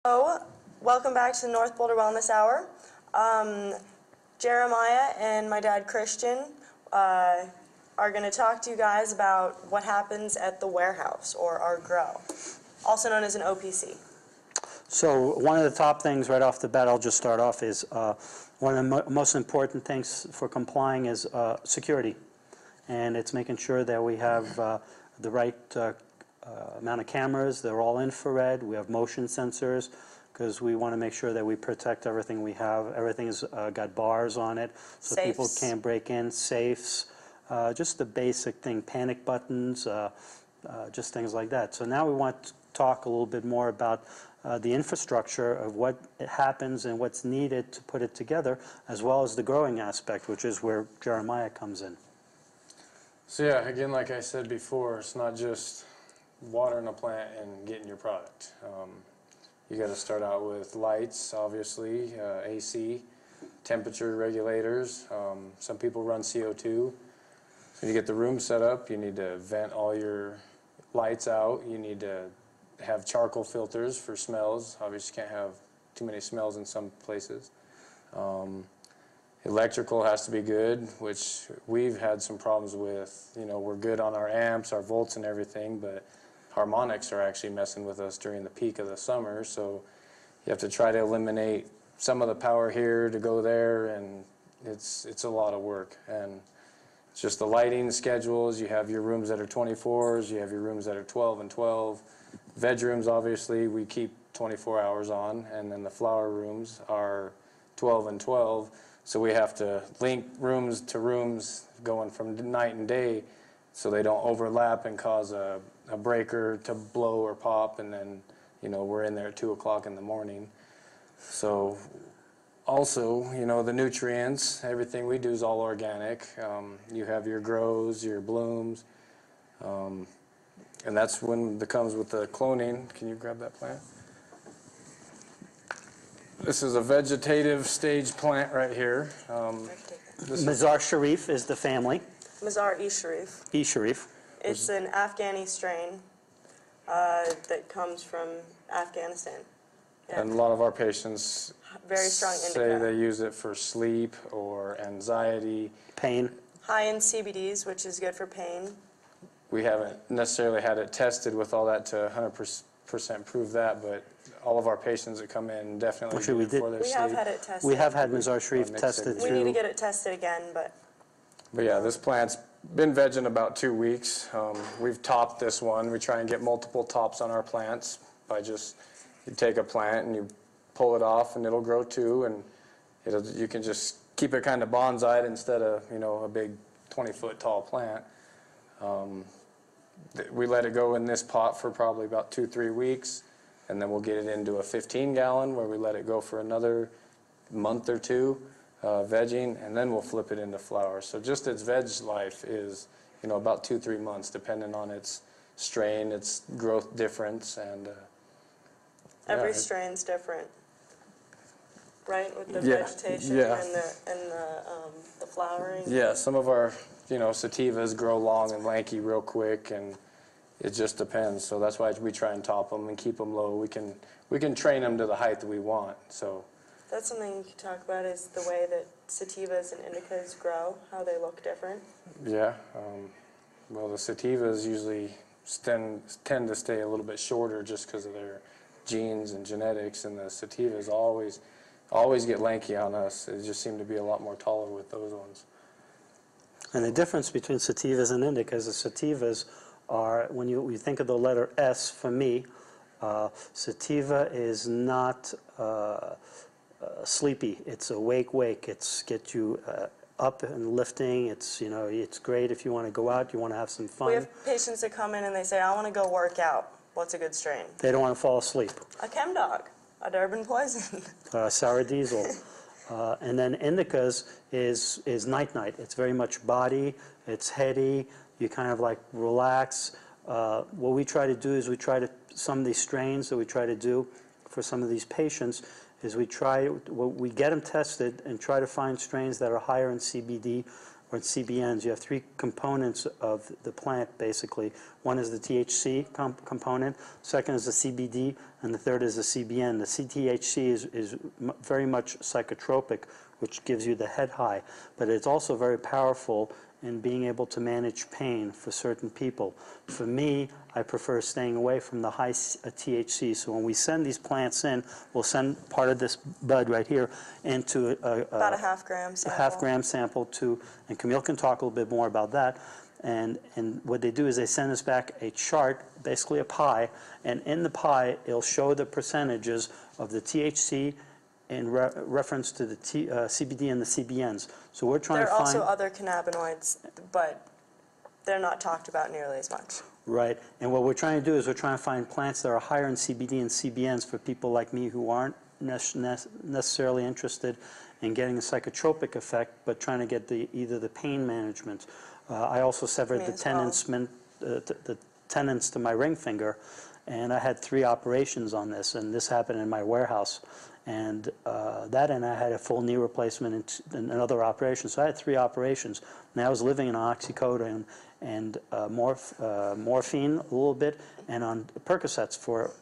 Hello, welcome back to the North Boulder Wellness Hour. Jeremiah and my dad Christian are going to talk to you guys about what happens at the warehouse, or our grow, also known as an OPC. So one of the top things right off the bat, I'll just start off, is one of the most important things for complying is security. And it's making sure that we have the right amount of cameras. They're all infrared. We have motion sensors because we want to make sure that we protect everything we have. Everything's got bars on it so Safes. People can't break in. Safes, just the basic thing, panic buttons, just things like that. So now we want to talk a little bit more about the infrastructure of what happens and what's needed to put it together, as well as the growing aspect, which is where Jeremiah comes in. So yeah, again, like I said before, it's not just watering a plant and getting your product. You got to start out with lights, obviously, AC, temperature regulators. Some people run CO2. So you get the room set up, you need to vent all your lights out. You need to have charcoal filters for smells. Obviously, you can't have too many smells in some places. Electrical has to be good, which we've had some problems with. You know, we're good on our amps, our volts and everything, but harmonics are actually messing with us during the peak of the summer, so you have to try to eliminate some of the power here to go there, and it's a lot of work. And it's just the lighting schedules. You have your rooms that are 24s, you have your rooms that are 12 and 12. Veg rooms, obviously, we keep 24 hours on, and then the flower rooms are 12 and 12. So we have to link rooms to rooms going from night and day so they don't overlap and cause a breaker to blow or pop, and then, you know, we're in there at 2 o'clock in the morning. So also, you know, the nutrients, everything we do is all organic. You have your grows, your blooms, and that's when it comes with the cloning. Can you grab that plant? This is a vegetative stage plant right here. Mazar Sharif is the family. Mazar-e-Sharif. E-Sharif. It's an Afghani strain that comes from Afghanistan. Yeah. And a lot of our patients Very strong say indica. they use it for sleep or anxiety. Pain. High in CBDs, which is good for pain. We haven't necessarily had it tested with all that to 100% prove that, but all of our patients that come in definitely Actually, do we it did. for their We sleep. have had it tested. We have had Mazar Sharif mixed tested signals. We need to through. get it tested again, but Yeah, this plant's been vegging about 2 weeks. We've topped this one. We try and get multiple tops on our plants by just, you take a plant and you pull it off and it'll grow too, and you can just keep it kind of bonsai'd instead of, you know, a big 20-foot tall plant. We let it go in this pot for probably about 2-3 weeks, and then we'll get it into a 15-gallon where we let it go for another month or two, vegging, and then we'll flip it into flowers. So just its veg life is, you know, about 2-3 months, depending on its strain, its growth difference, and every strain's different, right? With the Yeah, vegetation yeah. and the flowering. yeah, some of our, you know, sativas grow long and lanky real quick, and it just depends. So that's why we try and top them and keep them low. We can train them to the height that we want. So That's something you could talk about, is the way that sativas and indicas grow, how they look different. yeah, well, the sativas usually tend to stay a little bit shorter just because of their genes and genetics, and the sativas always get lanky on us. They just seem to be a lot more taller with those ones. And the difference between sativas and indicas is sativas are, when you think of the letter S, for me, sativa is not sleepy. It's awake. It's get you up and lifting. It's, you know, it's great if you want to go out, you want to have some fun. We have patients that come in and they say, I want to go work out. What's a good strain? They don't want to fall asleep. A chem dog, a Durban poison. Sour diesel. And then indicas is night-night. It's very much body, it's heady, you kind of like relax. What we try to do is some of these strains that we try to do for some of these patients is we get them tested and try to find strains that are higher in CBD or CBNs. You have three components of the plant, basically. One is the THC component, second is the CBD, and the third is the CBN. The CTHC is very much psychotropic, which gives you the head high, but it's also very powerful in being able to manage pain for certain people. For me, I prefer staying away from the high THC. So when we send these plants in, we'll send part of this bud right here into About a half-gram sample. a half-gram sample to, and Camille can talk a little bit more about that. And what they do is they send us back a chart, basically a pie, and in the pie, it'll show the percentages of the THC in reference to the CBD and the CBNs. So we're trying There are to find... also other cannabinoids, but they're not talked about nearly as much. Right, and what we're trying to do is we're trying to find plants that are higher in CBD and CBNs for people like me who aren't necessarily interested in getting a psychotropic effect, but trying to get either the pain management. I also severed the tendons to my ring finger, and I had 3 operations on this, and this happened in my warehouse. And and I had a full knee replacement and another operation. So I had 3 operations. And I was living on oxycodone and morphine a little bit, and on Percocets for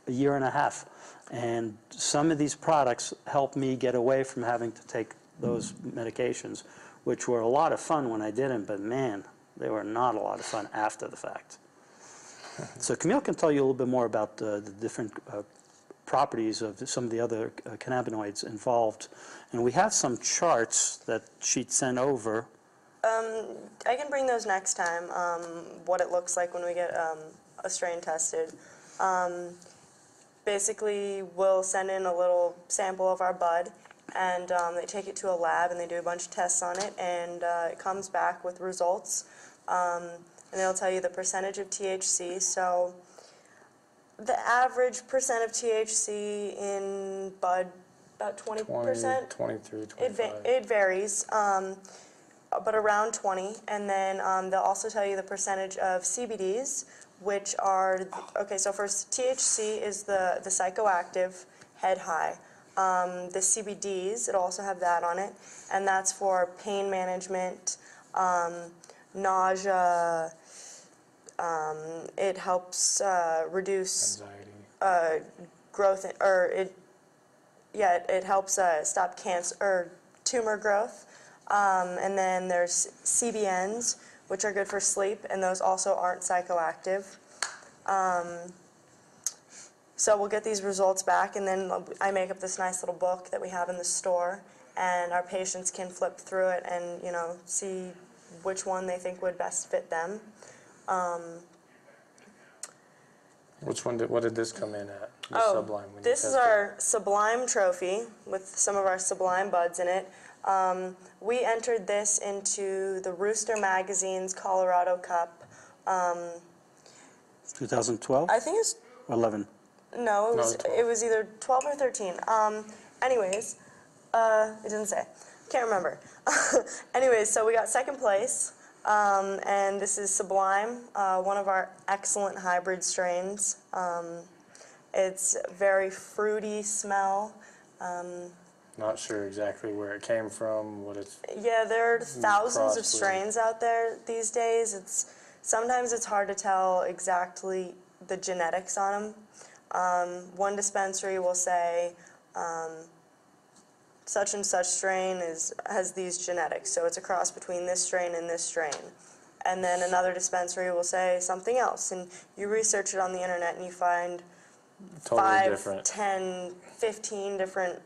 a year and a half. And some of these products helped me get away from having to take those medications, which were a lot of fun when I did them, but man, they were not a lot of fun after the fact. So Camille can tell you a little bit more about the different properties of some of the other cannabinoids involved. And we have some charts that she'd sent over. I can bring those next time, what it looks like when we get a strain tested. Basically, we'll send in a little sample of our bud, and they take it to a lab and they do a bunch of tests on it, and it comes back with results. And they'll tell you the percentage of THC. So the average percent of THC in bud, about 20%. 23, 25. It varies, but around 20. And then they'll also tell you the percentage of CBDs, which are, okay, so first THC is the psychoactive head high. The CBDs, it'll also have that on it, and that's for pain management, nausea. It helps reduce Anxiety. growth, it helps stop cancer or tumor growth. And then there's CBNs, which are good for sleep, and those also aren't psychoactive. So we'll get these results back, and then I make up this nice little book that we have in the store, and our patients can flip through it and, you know, see which one they think would best fit them. What did this come in at? The Sublime, when you This is tested our Sublime trophy with some of our Sublime buds in it. We entered this into the Rooster Magazine's Colorado Cup. 2012? I think it's 11. no, No, 12. it was either 12 or 13. Anyways, it didn't say. Can't remember. Anyways, so we got second place. And this is Sublime, one of our excellent hybrid strains. It's very fruity smell. Not sure exactly where it came from, what it's... Yeah, there are thousands of crossbreed. strains out there these days. Sometimes it's hard to tell exactly the genetics on them. One dispensary will say such and such strain has these genetics, so it's a cross between this strain and this strain. And then another dispensary will say something else, and you research it on the internet and you find Totally 5, different. 10, 15 different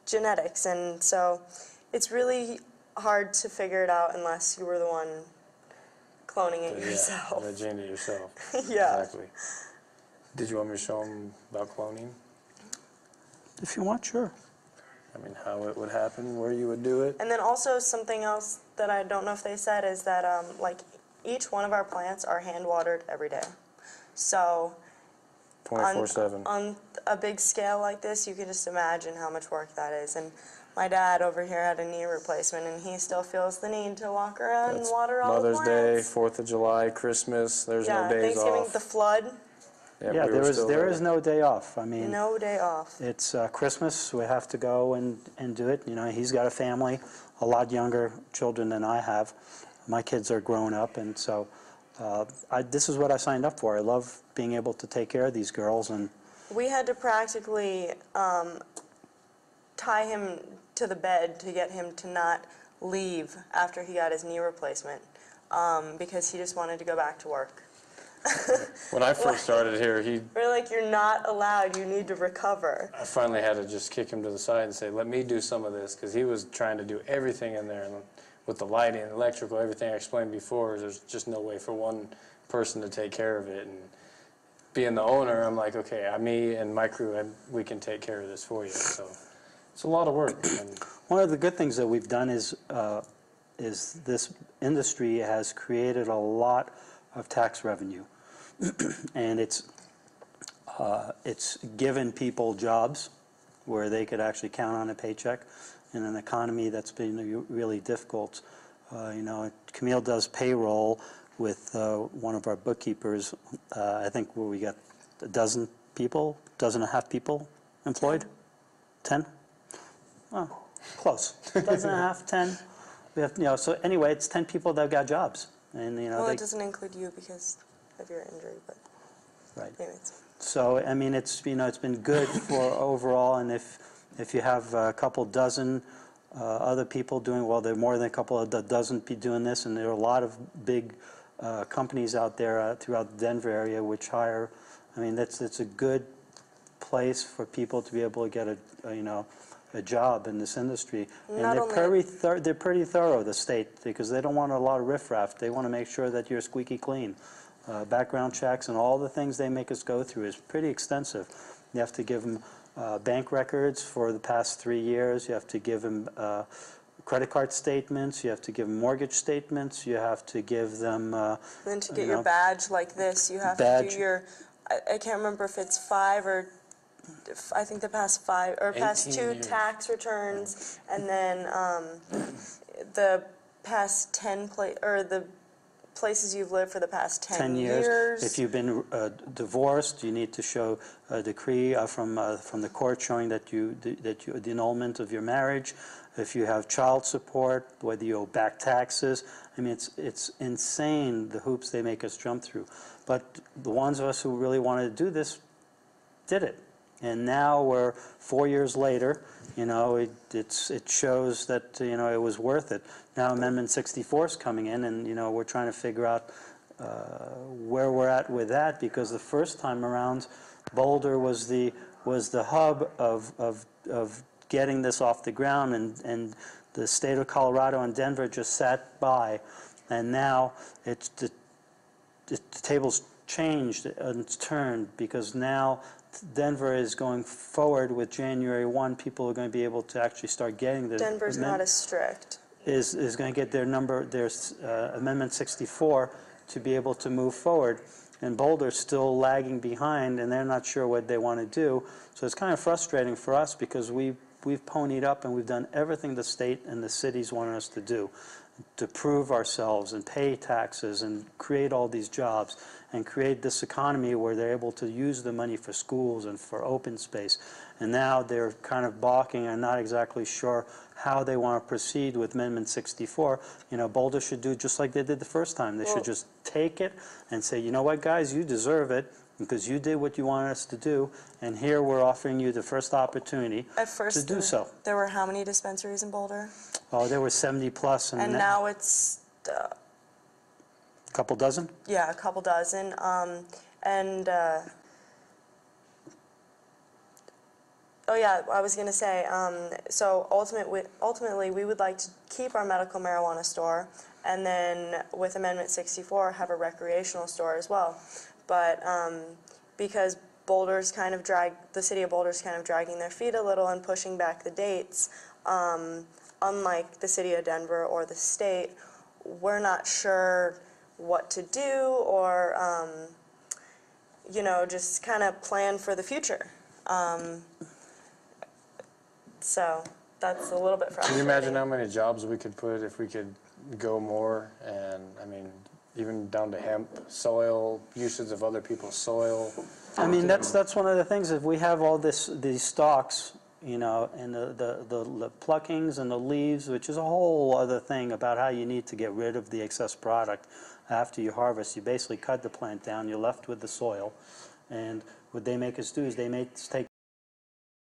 genetics, and so it's really hard to figure it out unless you were the one cloning it yourself. Yeah, the gene it yourself. Yeah. Exactly. Did you want me to show them about cloning? If you want, sure. I mean, how it would happen, where you would do it? And then also something else that I don't know if they said is that like each one of our plants are hand watered every day. So 24/7. on a big scale like this, you can just imagine how much work that is. And my dad over here had a knee replacement, and he still feels the need to walk around and That's water all Mother's the Day, plants. 4th of July, Christmas, there's no days Thanksgiving, off. the flood. Yeah, Yeah, we were still there is no day off. I mean, No day off. it's Christmas, we have to go and do it. You know, he's got a family, a lot younger children than I have. My kids are grown up, and so this is what I signed up for. I love being able to take care of these girls, and We had to practically tie him to the bed to get him to not leave after he got his knee replacement because he just wanted to go back to work. when I first started here, We're like, you're not allowed, you need to recover. I finally had to just kick him to the side and say, let me do some of this, because he was trying to do everything in there, and with the lighting, electrical, everything I explained before, there's just no way for one person to take care of it. And being the owner, I'm like, okay, me and my crew, we can take care of this for you. So it's a lot of work. And one of the good things that we've done is this industry has created a lot of tax revenue, and it's given people jobs where they could actually count on a paycheck in an economy that's been really difficult. You know, Camille does payroll with one of our bookkeepers. I think we got a dozen and a half people employed. 10? Oh, close. Dozen and a half, 10. We have, you know, so anyway, it's 10 people that got jobs, and you know. Well, it doesn't include you because of your injury, but Right. anyways. So I mean, it's it's been good for overall, and if you have a couple dozen other people doing, well, there are more than a couple of dozen doing this, and there are a lot of big companies out there throughout the Denver area which hire. I mean, it's a good place for people to be able to get a job in this industry, and they're pretty thorough, the state, because they don't want a lot of riffraff. They want to make sure that you're squeaky clean. Background checks and all the things they make us go through is pretty extensive. You have to give them bank records for the past 3 years. You have to give them credit card statements. You have to give them mortgage statements. You have to give them. Then to get your badge like this, you have to do your. I can't remember if it's 5 or. I think the past 5 or past 2 years. tax returns, and then the past 10 the places you've lived for the past 10 years. If you've been divorced, you need to show a decree from the court showing that the annulment of your marriage. If you have child support, whether you owe back taxes. I mean, it's insane the hoops they make us jump through. But the ones of us who really wanted to do this did it. And now we're 4 years later, you know, it shows that, you know, it was worth it. Now Amendment 64 is coming in, and, you know, we're trying to figure out where we're at with that, because the first time around, Boulder was the hub of getting this off the ground, and the state of Colorado and Denver just sat by, and now the table's changed and it's turned, because now Denver is going forward with January 1. People are going to be able to actually start getting the Denver's not as strict. Is going to get their Amendment 64 to be able to move forward, and Boulder's still lagging behind, and they're not sure what they want to do. So it's kind of frustrating for us, because we've ponied up and we've done everything the state and the cities want us to do, to prove ourselves and pay taxes and create all these jobs and create this economy where they're able to use the money for schools and for open space. And now they're kind of balking and not exactly sure how they want to proceed with Amendment 64. You know, Boulder should do just like they did the first time. They should just take it and say, you know what, guys, you deserve it because you did what you wanted us to do, and here we're offering you the first opportunity to do so. There were how many dispensaries in Boulder? Oh, there were 70 plus. And now it's... a couple dozen? Yeah, a couple dozen. Oh yeah, I was going to say, so ultimately we would like to keep our medical marijuana store, and then with Amendment 64 have a recreational store as well. But because Boulder's kind of the city of Boulder's kind of dragging their feet a little and pushing back the dates, unlike the city of Denver or the state, we're not sure what to do, or you know, just kind of plan for the future. So that's a little bit frustrating. Can you imagine how many jobs we could put if we could go more? And I mean, even down to hemp, soil, usage of other people's soil. I mean, that's one of the things, if we have all these stalks, you know, and the pluckings and the leaves, which is a whole other thing about how you need to get rid of the excess product after you harvest. You basically cut the plant down, you're left with the soil, and what they make us do is they make us take